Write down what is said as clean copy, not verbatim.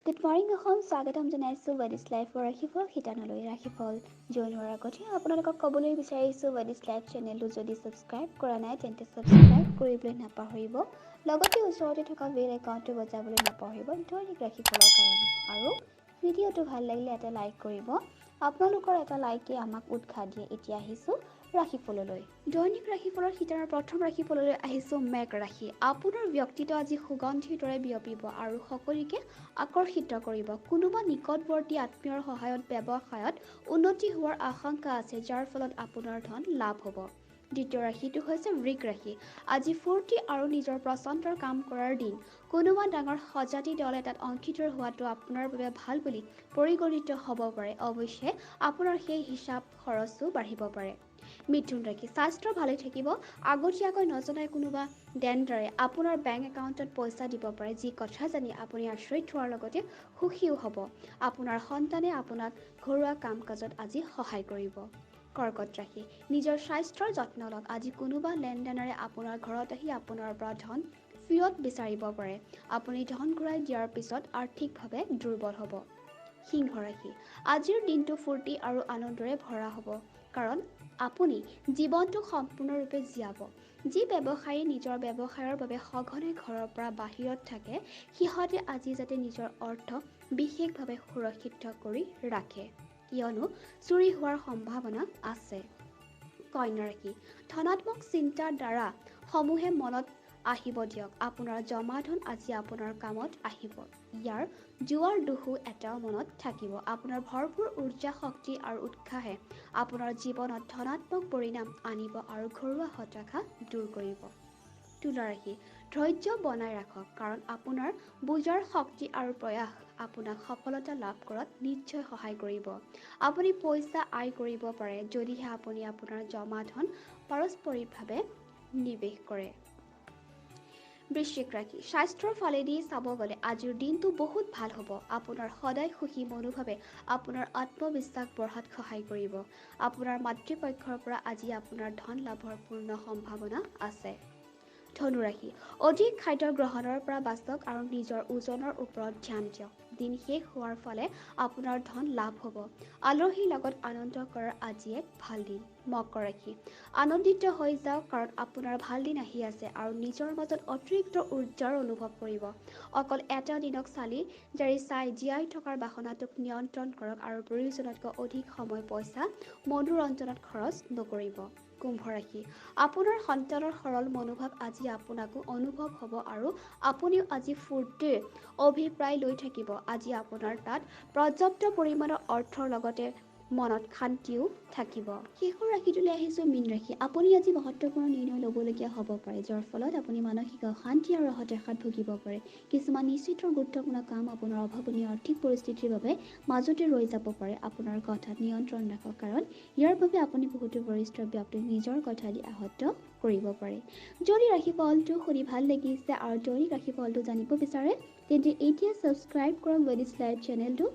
Good morning, Assam স্বাগতম জনাইছোঁ ৱেডিছ লাইফৰ ৰাশিফল শিতানলৈ ৰাশিফল জনোৱাৰ আগতে আপোনালোকক ক'বলৈ বিচাৰিছোঁ ৱেডিছ লাইফ চেনেলটো যদি ছাবস্ক্ৰাইব কৰা নাই তেন্তে ছাবস্ক্ৰাইব কৰিবলৈ নাপাহৰিব লগতে ওচৰতে থকা বেল আইকনটো বজাবলৈ নাপাহৰিব দৈনিক ৰাশিফলৰ কাৰণে আৰু ভিডিঅ'টো ভাল লাগিলে এটা লাইক কৰিব আপোনালোকৰ এটা লাইকে আমাক উৎসাহ দিয়ে এতিয়া আহিছোঁ ৰাশিফললৈ দৈনিক ৰাশিফলৰ শিতানৰ প্ৰথম ৰাশিফললৈ আহিছোঁ মেঘ ৰাশি আপোনাৰ ব্যক্তিত্ব আজি সুগন্ধিৰ দৰে বিয়পিব আৰু সকলোকে আকৰ্ষিত কৰিব কোনোবা নিকটৱৰ্তী আত্মীয়ৰ সহায়ত ব্যৱসায়ত উন্নতি হোৱাৰ আশংকা আছে যাৰ ফলত আপোনাৰ ধন লাভ হ'ব দ্বিতীয় ৰাশিটো হৈছে বৃষ ৰাশি আজি ফূৰ্তি আৰু নিজৰ পচন্দৰ কাম কৰাৰ দিন কোনোবা ডাঙৰ সজাতি দল এটাত অংশীদাৰ হোৱাটো আপোনাৰ বাবে ভাল বুলি পৰিগণিত হ'ব পাৰে অৱশ্যে আপোনাৰ সেই হিচাপ খৰচো বাঢ়িব পাৰে মিথুন ৰাশি স্বাস্থ্য ভালে থাকিব আগতীয়াকৈ নজনাই কোনোবা দেনদাৰে আপোনাৰ বেংক একাউণ্টত পইচা দিব পাৰে যি কথা জানি আপুনি আচৰিত হোৱাৰ লগতে সুখীও হ'ব আপোনাৰ সন্তানে আপোনাক ঘৰুৱা কাম কাজত আজি সহায় কৰিব কৰ্কট ৰাশি নিজৰ স্বাস্থ্যৰ যত্ন লওক আজি কোনোবা লেনদেনেৰে আপোনাৰ ঘৰত আহি আপোনাৰ পৰা ধন ফিৰত বিচাৰিব পাৰে আপুনি ধন ঘূৰাই দিয়াৰ পিছত আৰ্থিকভাৱে দুৰ্বল হ'ব সিংহ ৰাশি আজিৰ দিনটো ফূৰ্তি আৰু আনন্দৰে ভৰা হ'ব কাৰণ আপুনি জীৱনটো সম্পূৰ্ণৰূপে জীয়াব যি ব্যৱসায়ী নিজৰ ব্যৱসায়ৰ বাবে সঘনে ঘৰৰ পৰা বাহিৰত থাকে সিহঁতে আজি যাতে নিজৰ অৰ্থ বিশেষভাৱে সুৰক্ষিত কৰি ৰাখে কিয়নো চুৰি হোৱাৰ সম্ভাৱনা আছে কন্যা ৰাশি ধনাত্মক চিন্তাৰ দ্বাৰা সমূহে মনত আহিব দিয়ক আপোনাৰ জমা ধন আজি আপোনাৰ কামত আহিব ইয়াৰ জোৱাৰ দুখো এটাও মনত থাকিব আপোনাৰ ভৰপূৰ উৰ্জা শক্তি আৰু উৎসাহে আপোনাৰ জীৱনত ধনাত্মক পৰিণাম আনিব আৰু ঘৰুৱা হতাশা দূৰ কৰিব তুলা ৰাশি ধৈৰ্য বনাই ৰাখক কাৰণ আপোনাৰ বুজাৰ শক্তি আৰু প্ৰয়াস আপোনাক সফলতা লাভ কৰাত নিশ্চয় সহায় কৰিব আপুনি পইচা আয় কৰিব পাৰে যদিহে আপুনি আপোনাৰ জমা ধন পাৰস্পৰিকভাৱে নিৱেশ কৰে বৃশ্চিক ৰাশি স্বাস্থ্যৰ ফালেদি চাব গ'লে আজিৰ দিনটো বহুত ভাল হ'ব আপোনাৰ সদায় সুখী মনোভাৱে আপোনাৰ আত্মবিশ্বাস বঢ়াত সহায় কৰিব আপোনাৰ মাতৃপক্ষৰ পৰা আজি আপোনাৰ ধন লাভৰ পূৰ্ণ সম্ভাৱনা আছে ধনুৰাশি অধিক খাদ্য গ্ৰহণৰ পৰা বাচক আৰু নিজৰ ওজনৰ ওপৰত ধ্যান দিয়ক দিন শেষ হোৱাৰ ফালে আপোনাৰ ধন লাভ হ'ব আলহীৰ লগত আনন্দ কৰাৰ আজি এক ভাল দিন মকৰ ৰাশি আনন্দিত হৈ যাওক কাৰণ আপোনাৰ ভাল দিন আহি আছে আৰু নিজৰ মাজত অতিৰিক্ত উৰ্জাৰ অনুভৱ কৰিব অকল এটা দিনক চালি জাৰি চাই জীয়াই থকাৰ বাসনাটোক নিয়ন্ত্ৰণ কৰক আৰু প্ৰয়োজনতকৈ অধিক সময় পইচা মনোৰঞ্জনত খৰচ নকৰিব কুম্ভ ৰাশি আপোনাৰ সন্তানৰ সৰল মনোভাৱ আজি আপোনাকো অনুভৱ হ'ব আৰু আপুনিও আজি ফূৰ্তিৰ অভিপ্ৰায় লৈ থাকিব আজি আপোনাৰ তাত পৰ্যাপ্ত পৰিমাণৰ অৰ্থৰ লগতে মনত শান্তিও থাকিব শেষৰ ৰাশিটোলৈ আহিছোঁ মীন ৰাশি আপুনি আজি মহত্বপূৰ্ণ নিৰ্ণয় ল'বলগীয়া হ'ব পাৰে যাৰ ফলত আপুনি মানসিক অশান্তি আৰু হতাশাত ভুগিব পাৰে কিছুমান নিশ্চিত গুৰুত্বপূৰ্ণ কাম আপোনাৰ অভাৱনীয় আৰ্থিক পৰিস্থিতিৰ বাবে মাজতে ৰৈ যাব পাৰে আপোনাৰ কথাত নিয়ন্ত্ৰণ ৰাখক কাৰণ ইয়াৰ বাবে আপুনি বহুতো বৰিষ্ঠ ব্যক্তিক নিজৰ কথা দি আহত কৰিব পাৰে যদি ৰাশিফলটো শুনি ভাল লাগিছে আৰু দৈনিক ৰাশিফলটো জানিব বিচাৰে তেন্তে এতিয়া ছাবস্ক্ৰাইব কৰক ৱেডিছ লাইভ চেনেলটো